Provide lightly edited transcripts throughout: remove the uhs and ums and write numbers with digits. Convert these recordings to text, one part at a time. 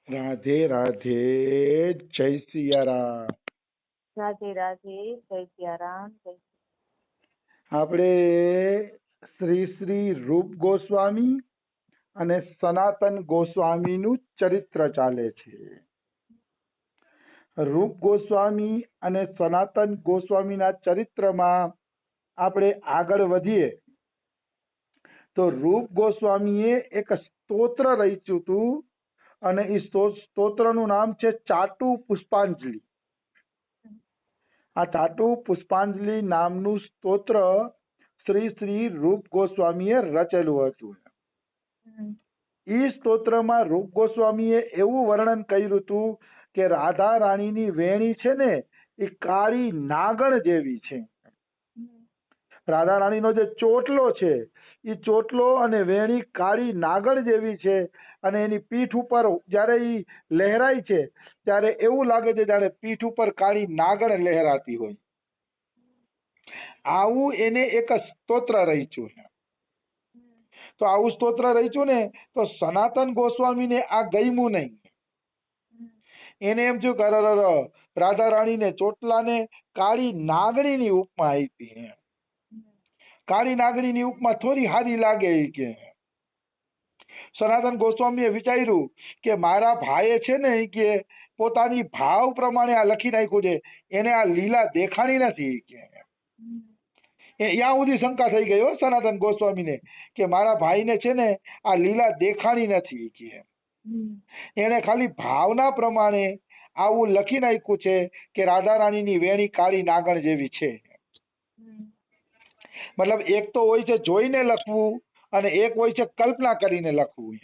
રાધે રાધે, જય સિયારામ. રાધે રાધે, જય સિયારામ. આપણે શ્રી શ્રી રૂપ ગોસ્વામી અને સનાતન ગોસ્વામીનું ચરિત્ર ચાલે છે. રૂપ ગોસ્વામી અને સનાતન ગોસ્વામીના ચરિત્રમાં આપણે આગળ વધીએ તો રૂપ ગોસ્વામીએ એક સ્તોત્ર રચ્યું હતું અને એ સ્તોત્રનું નામ છે ચાટુ પુષ્પાંજલિ. આ ચાટુ પુષ્પાંજલિ નામનું સ્તોત્ર શ્રી શ્રી રૂપ ગોસ્વામીએ રચેલું હતું. એ સ્તોત્રમાં રૂપ ગોસ્વામીએ એવું વર્ણન કર્યું હતું કે રાધા રાણીની વેણી છે ને એ કાળી નાગણ જેવી છે. રાધા રાણીનો જે ચોટલો છે એ ચોટલો અને વેણી કાળી નાગણ જેવી છે અને એની પીઠ ઉપર જ્યારે એ લહેરાય છે ત્યારે એવું લાગે છે જ્યારે પીઠ ઉપર કાળી નાગણ લહેરાતી હોય. આવું એને એક સ્તોત્ર રચ્યું છે. તો આવું સ્તોત્ર રચ્યું ને તો સનાતન ગોસ્વામીને આ ગમ્યું નહીં. એને એમ થયું કે રાધા રાણીને ચોટલાને કાળી નાગણીની ઉપમા આપી. કાળી નાગણીની ઉપમા થોડી સારી લાગે કે. સનાતન ગોસ્વામીએ વિચાર્યું કે મારા ભાઈએ છે ને કે પોતાની ભાવ પ્રમાણે આ લખી નાખ્યું છે, એને આ લીલા દેખાણી નથી કે. ત્યાં સુધી શંકા થઈ ગઈ સનાતન ગોસ્વામીને કે મારા ભાઈને છે ને આ લીલા દેખાણી નથી કે. એને ખાલી ભાવના પ્રમાણે આવું લખી નાખ્યું છે કે રાધા રાણીની વેણી કાળી નાગણ જેવી છે. મતલબ એક તો હોય છે જોઈને લખવું અને એક હોય છે કલ્પના કરીને લખવું.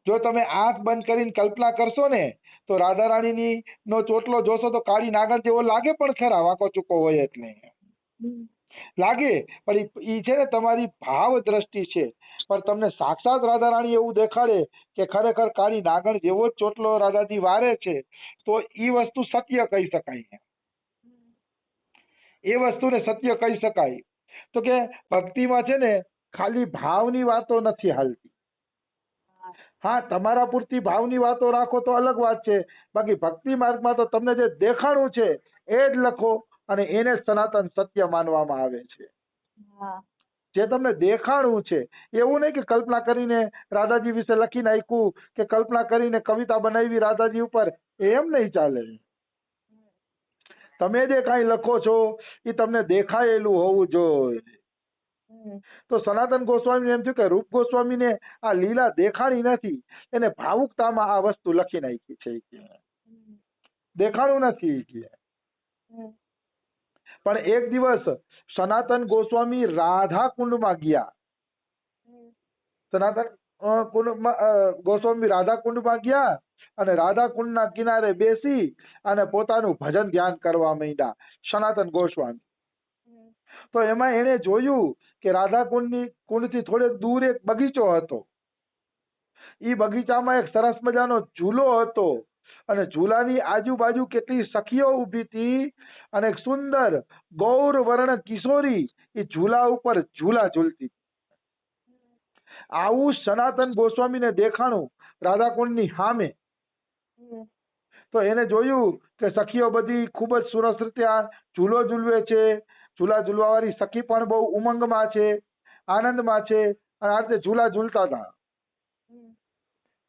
જો તમે આંખ બંધ કરીને કલ્પના કરશો ને તો રાધા રાણીની નો ચોટલો જોશો તો કાળી નાગણ જેવો લાગે પણ ખરા, વાંકો ચૂકો હોય એટલે લાગે, પણ એ છે ને તમારી ભાવ દ્રષ્ટિ છે. પણ તમને સાક્ષાત રાધા રાણી એવું દેખાડે કે ખરેખર કાળી નાગણ જેવો જ ચોટલો રાધાજી વારે છે તો એ વસ્તુ સત્ય કહી શકાય. એ વસ્તુને સત્ય કહી શકાય. તો કે ભક્તિમાં છે ને ખાલી ભાવની વાતો નથી હાલતી. હા, તમારા પૂરતી ભાવની વાતો રાખો તો અલગ વાત છે, બાકી ભક્તિ માર્ગમાં તો તમને જે દેખાણું છે એ જ લખો અને એને સનાતન સત્ય માનવામાં આવે છે. જે તમને દેખાણું છે, એવું નહીં કે કલ્પના કરીને રાધાજી વિશે લખી નાખ્યું કે કલ્પના કરીને કવિતા બનાવી રાધાજી ઉપર, એમ નહીં ચાલે. તમે જે કાંઈ લખો છો એ તમને દેખાયેલું હોવું જોઈએ. તો સનાતન ગોસ્વામી એમ થયું કે રૂપ ગોસ્વામીને આ લીલા દેખાણી નથી, એને ભાવુકતામાં આ વસ્તુ લખી નાખી છે, દેખાણું નથી કે. પણ એક દિવસ સનાતન ગોસ્વામી રાધા કુંડમાં ગયા. સનાતન ગોસ્વામી રાધા કુંડમાં ગયા અને રાધા કુંડના કિનારે બેસી અને પોતાનું ભજન ધ્યાન કરવા માંડ્યા સનાતન ગોસ્વામી. તો એમાં એને જોયું કે રાધા કુંડથી થોડેક દૂર એક બગીચો હતો. એ બગીચામાં એક સરસ મજાનો ઝૂલો હતો અને ઝૂલાની આજુબાજુ કેટલી સખીઓ ઊભી હતી અને એક સુંદર ગૌર વર્ણ કિશોરી એ ઝૂલા ઉપર ઝૂલા ઝૂલતી. આવું સનાતન ગોસ્વામીને દેખાણું રાધાકુંડની સામે. તો એને જોયું કે સખીઓ બધી ખૂબ જ સરસ રીતે આ ઝૂલો ઝૂલવે છે. ઝૂલા ઝૂલવા વાળી સખી પણ બહુ ઉમંગમાં છે, આનંદમાં છે અને આ રીતે ઝૂલા ઝૂલતા હતા.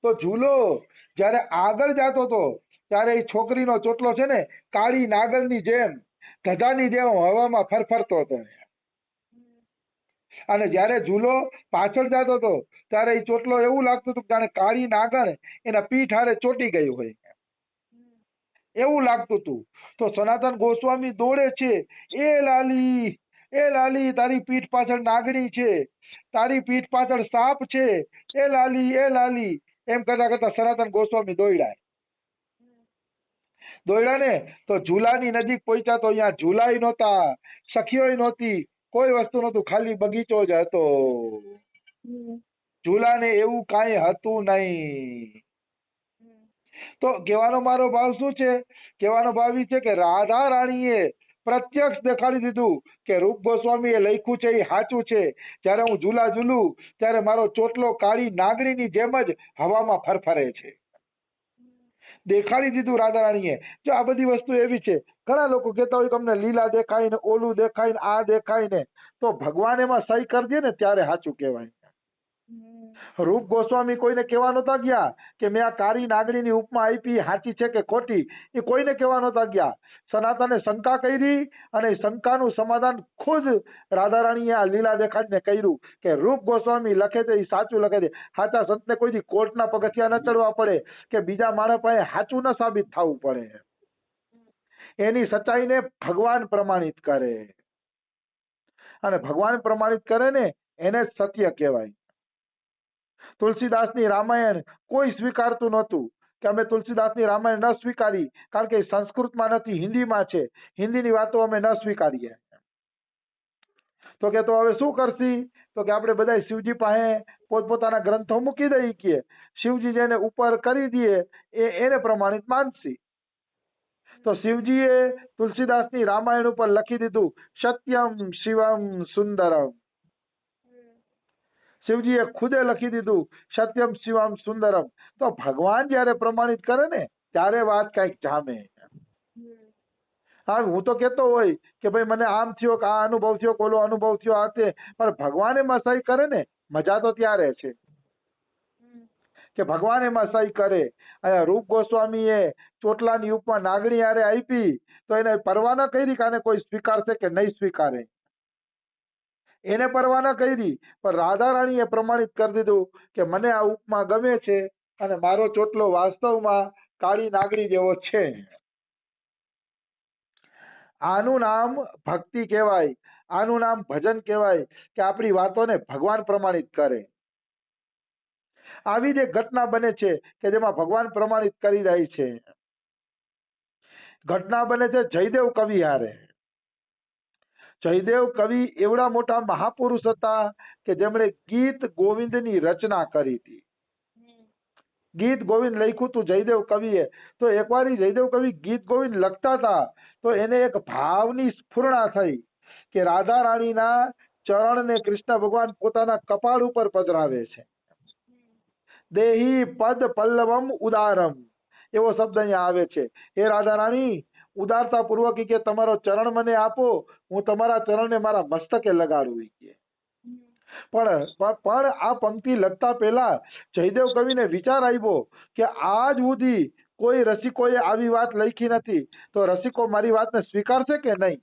તો ઝૂલો જયારે આગળ જતો હતો ત્યારે એ છોકરીનો ચોટલો છે ને કાળી નાગરની જેમ ગધાની જેમ હવામાં ફરફરતો હતો. અને જયારે ઝૂલો પાછળ જતો હતો ત્યારે એ ચોટલો એવું લાગતું હતું કે જાણે કાળી નાગણ એના પીઠ હારે ચોટી ગયું હોય એવું લાગતું હતું. તો સનાતન ગોસ્વામી દોડે છે, એ લાલી તારી પીઠ પાછળ નાગણી છે, તારી પીઠ પાછળ સાપ છે, એ લાલી એમ કરતા કરતા સનાતન ગોસ્વામી દોડ્યા ને તો ઝૂલાની નજીક પહોંચ્યા તો અહીંયા ઝૂલાય નહોતા, સખીઓય નહોતી, કોઈ વસ્તુ નહોતું, ખાલી બગીચો જ હતો. ઝૂલાને એવું કાંઈ હતું નહીં. તો કહેવાનો મારો ભાવ શું છે? કહેવાનો ભાવ એ છે કે રાધા રાણીએ પ્રત્યક્ષ દેખાડી દીધું કે રૂપ ગોસ્વામીએ લખ્યું છે એ સાચું છે. જ્યારે હું ઝૂલા ઝૂલું ત્યારે મારો ચોટલો કાળી નાગણીની જેમ જ હવામાં ફરફરે છે. દેખાડી દીધું રાધારાણીએ. જો આ બધી વસ્તુ એવી છે, ઘણા લોકો કહેતા હોય કે અમને લીલા દેખાય ને ઓલું દેખાય ને આ દેખાય ને, તો ભગવાન એમાં સહી કરી દે ને ત્યારે સાચું કહેવાય. રૂપ ગોસ્વામી કોઈને કહેવા નહોતા ગયા કે મેં આ કાળી નાગણીની ઉપમા આપી સાચી છે કે ખોટી, એ કોઈને કહેવા નહોતા ગયા. સનાતને શંકા કરી અને એ શંકાનું સમાધાન ખુદ રાધારાણીએ આ લીલા દેખાડીને કર્યું કે રૂપ ગોસ્વામી લખે છે એ સાચું લખે છે. સાચા સંતને કોઈ દી કોર્ટના પગથિયા ન ચડવા પડે કે બીજા માણસ પાસે સાચું ન સાબિત થવું પડે. એની સચ્ચાઈને ભગવાન પ્રમાણિત કરે, અને ભગવાન પ્રમાણિત કરે ને એને જ સત્ય કહેવાય. તુલસીદાસની રામાયણ કોઈ સ્વીકારતું નહોતું કે અમે તુલસીદાસની રામાયણ ન સ્વીકારી, કારણ કે સંસ્કૃતમાં નથી, હિન્દીમાં છે, હિન્દીની વાતો અમે ન સ્વીકારીએ. તો કે તો હવે શું કરશી? તો કે આપણે બધા શિવજી પાસે પોતપોતાના ગ્રંથો મૂકી દઈએ કે શિવજી જેને ઉપર કરી દે એને પ્રમાણિત માનશી. તો શિવજીએ તુલસીદાસની રામાયણ ઉપર લખી દીધું સત્યમ શિવમ સુંદરમ. શિવજીએ ખુદે લખી દીધું સત્યમ શિવમ સુંદરમ. તો ભગવાન જયારે પ્રમાણિત કરે ને ત્યારે વાત કઈક જામે. હા, હું તો કેતો હોય કે ભાઈ મને આમ થયો કે આ અનુભવ થયો, ઓલો અનુભવ થયો, આ તે, પણ ભગવાન એમાં સહી કરે ને મજા તો ત્યારે છે કે ભગવાન એમાં સહી કરે. અહીંયા રૂપ ગોસ્વામીએ ચોટલાની ઉપમા નાગણી હારે આપી તો એને પરવા ન કરી કે આને કોઈ સ્વીકારશે કે નહીં સ્વીકારે, એને પરવા ન કરી, પણ રાધારાણીએ પ્રમાણિત કરી દીધું કે મને આ ઉપમા ગમે છે અને મારો ચોટલો વાસ્તવમાં કાળી નાગણી જેવો છે. આનું નામ ભક્તિ કહેવાય, આનું નામ ભજન કહેવાય કે આપણી વાતોને ભગવાન પ્રમાણિત કરે. આવી જ એક ઘટના બને છે કે જેમાં ભગવાન પ્રમાણિત કરી રહી છે. ઘટના બને છે જયદેવ કવિ હારે. જયદેવ કવિ એવડા મોટા મહાપુરુષ હતા કે જેમણે ગીત ગોવિંદની રચના કરી હતી. ગીત ગોવિંદ લખ્યું હતું જયદેવ કવિએ. તો એકવાર જયદેવ કવિ ગીત ગોવિંદ લખતા હતા તો એને એક ભાવની સ્ફુરણા થઈ કે રાધા રાણીના ચરણને કૃષ્ણ ભગવાન પોતાના કપાળ ઉપર પધરાવે છે. દેહી પદ પલ્લવમ ઉદારમ એવો શબ્દ અહીંયા આવે છે. એ રાધા રાણી ઉદારતા પૂર્વક કે તમારો ચરણ મને આપો, હું તમારા ચરણને મારા મસ્તકે લગાડું કે. પણ આ પંક્તિ લખતા પહેલા જયદેવ કવિને વિચાર આવ્યો કે આજ સુધી કોઈ રસિકોએ આવી વાત લખી નથી, તો રસિકો મારી વાતને સ્વીકારશે કે નહીં?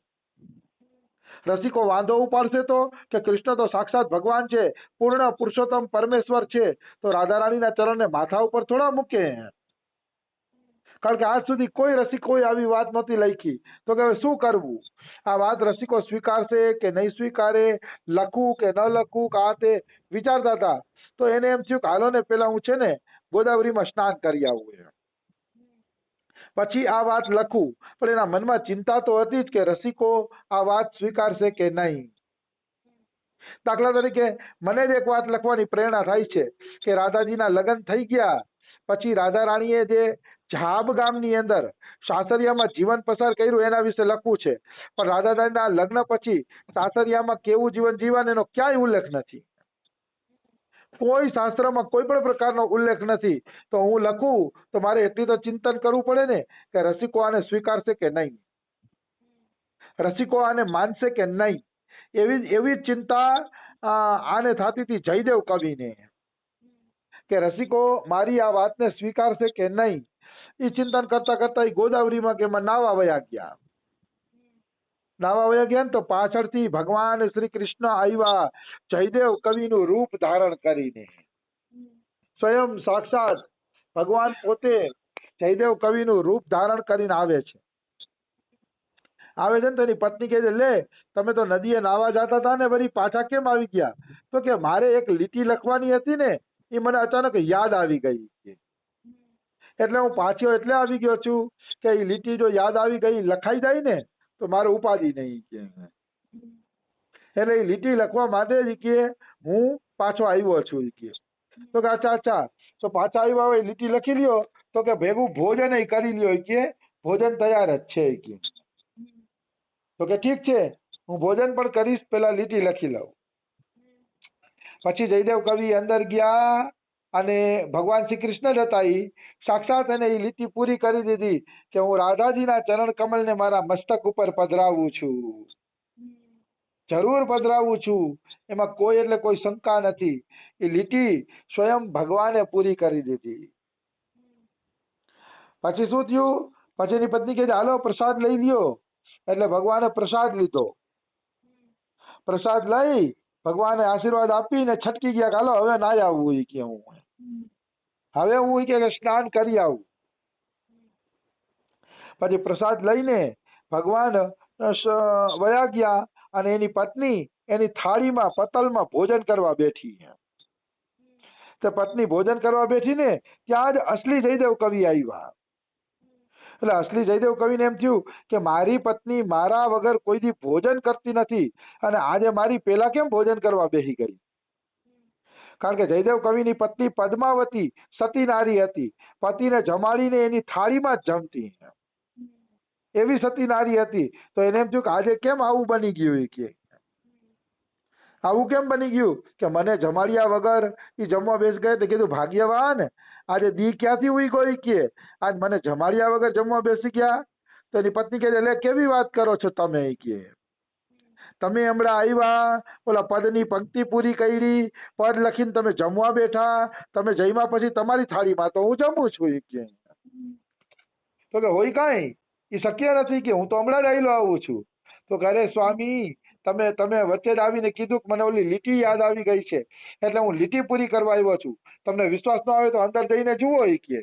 રસિકો વાંધો ઉપાડશે તો કે કૃષ્ણ તો સાક્ષાત ભગવાન છે, પૂર્ણ પુરુષોત્તમ પરમેશ્વર છે, તો રાધા રાણીના ચરણને માથા ઉપર થોડા મૂકે? કારણ કે આજ સુધી કોઈ રસિકોએ આવી વાત નહોતી લખી. તો કે શું કરવું? આ વાત રસિકો સ્વીકારશે કે નહીં સ્વીકારે, લખવું કે ન લખવું, કે આ તે વિચારતા હતા. તો એને એમ થયું કે હાલો ને પેલા હું છે ને ગોદાવરીમાં સ્નાન કરી આવું, પછી આ વાત લખું. પણ એના મનમાં ચિંતા તો હતી જ કે રસિકો આ વાત સ્વીકારશે કે નહીં. દાખલા તરીકે મને જ એક વાત લખવાની પ્રેરણા થાય છે કે રાધાજીના લગ્ન થઈ ગયા પછી રાધા રાણીએ જે ઝાબ ગામની અંદર સાસરિયામાં જીવન પસાર કર્યું એના વિશે લખવું છે, પણ રાધા રાણીના લગ્ન પછી સાસરિયામાં કેવું જીવન જીવન એનો ક્યાંય ઉલ્લેખ નથી. કોઈ શાસ્ત્રમાં કોઈ પણ પ્રકારનો ઉલ્લેખ નથી. તો હું લખું તો મારે એટલી તો ચિંતન કરવું પડે ને કે રસિકો આને સ્વીકારશે કે નહીં, રસિકો આને માનશે કે નહીં. એવી ચિંતા આને થતી હતી જયદેવ કવિને કે રસિકો મારી આ વાતને સ્વીકારશે કે નહીં. એ ચિંતન કરતા કરતા એ ગોદાવરીમાં કે એમાં નાવા વયા ગયા. નાવા વયા ગયા ને તો પાછળથી ભગવાન શ્રી કૃષ્ણ આવ્યા જયદેવ કવિનું રૂપ ધારણ કરીને. સ્વયં સાક્ષાત ભગવાન પોતે જયદેવ કવિનું રૂપ ધારણ કરીને આવે છે. આવે છે ને તો એની પત્ની કહે છે, લે તમે તો નદીએ નાવા જતા હતા ને વળી પાછા કેમ આવી ગયા? તો કે મારે એક લીટી લખવાની હતી ને એ મને અચાનક યાદ આવી ગઈ, એટલે હું પાછો એટલે આવી ગયો છું કે એ લીટી જો યાદ આવી ગઈ લખાઈ જાય ને તો મારે ઉપાધિ નહીં કે. એટલે એ લીટી લખવા માટે જ કે હું પાછો આવ્યો છું કે. તો કે અચ્છા અચ્છા, તો પાછા આવ્યા હોય લીટી લખી લ્યો, તો કે ભેગું ભોજન કરી લ્યો કે ભોજન તૈયાર જ છે કે. તો કે ઠીક છે, હું ભોજન પણ કરીશ, પેલા લીટી લખી લઉં. પછી જયદેવ કવિ અંદર ગયા અને ભગવાન શ્રી કૃષ્ણ જ હતા. ઈ સાક્ષાત એને એ લીટી પૂરી કરી દીધી કે હું રાધાજીના ચરણ કમળને મારા મસ્તક ઉપર પધરાવું છું, જરૂર પધરાવું છું, એમાં કોઈ એટલે કોઈ શંકા નથી. એ લીટી સ્વયં ભગવાને પૂરી કરી દીધી. પછી શું થયું? પછી એની પત્ની કહે હાલો પ્રસાદ લઈ લ્યો. એટલે ભગવાને પ્રસાદ લીધો. પ્રસાદ લઈ ભગવાને આશીર્વાદ આપીને છટકી ગયા. હાલો હવે નાઈ આવવું ઈ કે હું હવે હું કે સ્નાન કરી આવું. પછી પ્રસાદ લઈને ભગવાન વયા ગયા અને એની પત્ની એની થાળીમાં પતલમાં ભોજન કરવા બેઠી. તો પત્ની ભોજન કરવા બેઠી ને ત્યાં જ અસલી જયદેવ કવિ આવ્યા. એટલે અસલી જયદેવ કવિને એમ થયું કે મારી પત્ની મારા વગર કોઈ દી ભોજન કરતી નથી અને આજે મારી પેલા કેમ ભોજન કરવા બેસી ગઈ? કારણ કે જયદેવ કવિની પત્ની પદ્માવતી સતી નારી હતી. પતિને જમાડીને એની થાળીમાં જ જમતી, એવી સતી નારી હતી. તો એને એમ થયું કે આજે કેમ આવું બની ગયું? કે આવું કેમ બની ગયું કે મને જમાડ્યા વગર એ જમવા બેસી ગયા? તો કીધું ભાગ્યવાન, આજે દી ક્યાંથી ઉઈ ગઈ કે આજ મને જમાડ્યા વગર જમવા બેસી ગયા? તો એની પત્ની કહે એટલે કેવી વાત કરો છો તમે? કે તમે હમણાં આવ્યા, ઓલા પદની પંક્તિ પૂરી કરી, પદ લખીને તમે જમવા બેઠા, તમે જમ્યા પછી તમારી થાળીમાં તો હું જમું છું. કે તો કે હોય કાંઈ, એ શક્ય નથી કે હું તો હમણાં જ આવેલો આવું છું. તો કહે સ્વામી તમે વચ્ચે જ આવીને કીધું કે મને ઓલી લીટી યાદ આવી ગઈ છે એટલે હું લીટી પૂરી કરવા આવ્યો છું. તમને વિશ્વાસ ન આવે તો અંદર જઈને જુઓ. કે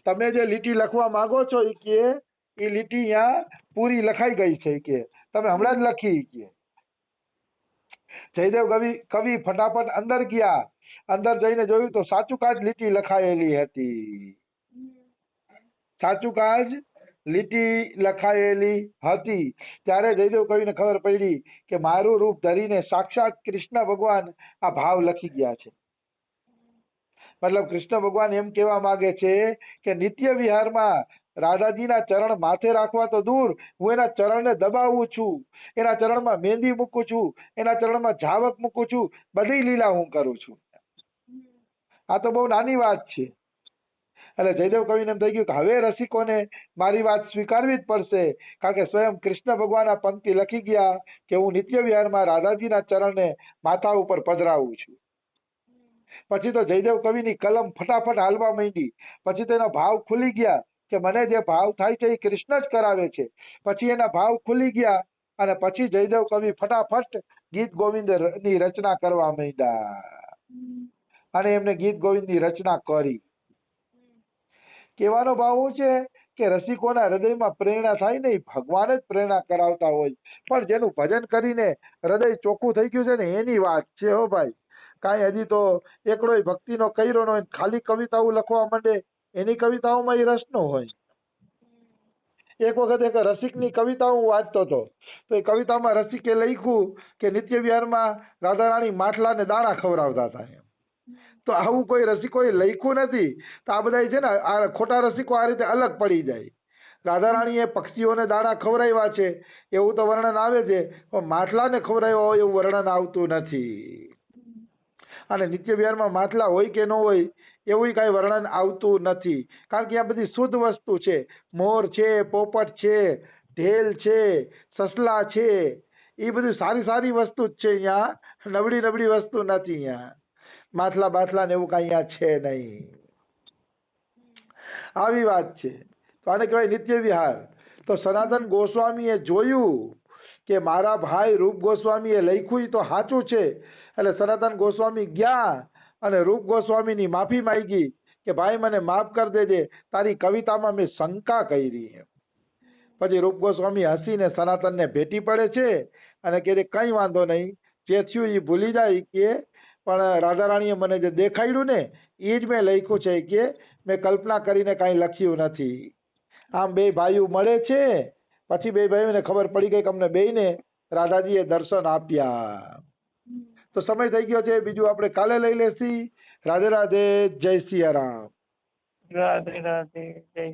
તમે જે લીટી લખવા માંગો છો કે એ લીટી અહીંયા પૂરી લખાઈ ગઈ છે. કે તમે હમણાં જ લખી. કે જયદેવ કવિ ફટાફટ અંદર ગયા. અંદર જઈને જોયું તો સાચું કાજ લીટી લખાયેલી હતી. સાચું કાજ લીટી લખાયેલી હતી. ત્યારે જયદેવ કવિને ખબર પડી કે મારું રૂપ ધરીને સાક્ષાત કૃષ્ણ ભગવાન આ ભાવ લખી ગયા છે. મતલબ કૃષ્ણ ભગવાન એમ કહેવા માંગે છે કે નિત્ય વિહારમાં રાધાજીના ચરણ માથે રાખવા તો દૂર, હું એના ચરણને દબાવું છું, એના ચરણમાં મહેંદી મૂકું છું, એના ચરણમાં ઝાવક મૂકું છું, બધી લીલા હું કરું છું. આ તો બહુ નાની વાત છે. એટલે જયદેવ કવિને એમ થઈ ગયું કે હવે રસિકોને મારી વાત સ્વીકારવી જ પડશે, કારણ કે સ્વયં કૃષ્ણ ભગવાન આ પંક્તિ લખી ગયા કે હું નિત્ય વિહારમાં રાધાજીના ચરણને માથા ઉપર પધરાવું છું. પછી તો જયદેવ કવિની કલમ ફટાફટ હાલવા માંડી. પછી તો એના ભાવ ખુલી ગયા કે મને જે ભાવ થાય છે એ કૃષ્ણ જ કરાવે છે. પછી એના ભાવ ખુલી ગયા અને પછી જયદેવ કવિ ફટાફટ ગીત ગોવિંદ ની રચના કરવા માંડ્યા અને એમને ગીત ગોવિંદ ની રચના કરી. કહેવાનો ભાવ શું છે કે રસિકોના હૃદયમાં પ્રેરણા થાય ને એ ભગવાન જ પ્રેરણા કરાવતા હોય. પણ જેનું ભજન કરીને હૃદય ચોખ્ખું થઈ ગયું છે ને એની વાત છે. હો ભાઈ, કાંઈ હજી તો એકડો ભક્તિનો કર્યો ન હોય, ખાલી કવિતાઓ લખવા માંડે, એની કવિતાઓમાં એ રસ ન હોય. એક વખત એક રસિકની કવિતા હું વાંચતો હતો તો એ કવિતામાં રસિકે લખ્યું કે નિત્ય વિહારમાં રાધા રાણી માટલાને દાણા ખવડાવતા હતા. તો આવું કોઈ રસિકોએ લખ્યું નથી. તો આ બધા છે ને આ ખોટા રસિકો આ રીતે અલગ પડી જાય. રાધા રાણીએ પક્ષીઓને દાણા ખવડાવ્યા છે એવું તો વર્ણન આવે છે, પણ માટલાને ખવડાવ્યા હોય એવું વર્ણન આવતું નથી. અને નિત્ય વિહારમાં માટલા હોય કે ન હોય એવું કાંઈ વર્ણન આવતું નથી. કારણ કે આ બધી શુદ્ધ વસ્તુ છે. મોર છે, પોપટ છે, ઢેલ છે, સસલા છે, એ બધી સારી સારી વસ્તુ જ છે. અહીંયા નબળી નબળી વસ્તુ નથી. અહીંયા માટલા બાટલા ને એવું કાંઈ અહીંયા છે નહીં. આવી વાત છે. તો આને કહેવાય નિત્ય વિહાર. તો સનાતન ગોસ્વામીએ જોયું કે મારા ભાઈ રૂપ ગોસ્વામીએ લખ્યું તો સાચું છે. એટલે સનાતન ગોસ્વામી ગયા અને રૂપ ગોસ્વામીની માફી માંગી કે ભાઈ મને માફ કરી દેજે, તારી કવિતામાં મેં શંકા કરી. પછી રૂપ ગોસ્વામી હસીને સનાતનને ભેટી પડે છે અને કહે કંઈ વાંધો નહીં, જે થયું એ ભૂલી જાય. કે પણ રાધા રાણીએ મને જે દેખાડ્યું ને એ જ મેં લખ્યું છે. કે મેં કલ્પના કરીને કાંઈ લખ્યું નથી. આમ બે ભાઈઓ મળે છે. પછી બે ભાઈઓને ખબર પડી ગઈ કે અમને બેયને રાધાજીએ દર્શન આપ્યા. તો સમય થઈ ગયો છે, બીજું આપણે કાલે લઈ લેશી. રાધે રાધે, જય સિયારામ. રાધે રાધે, જય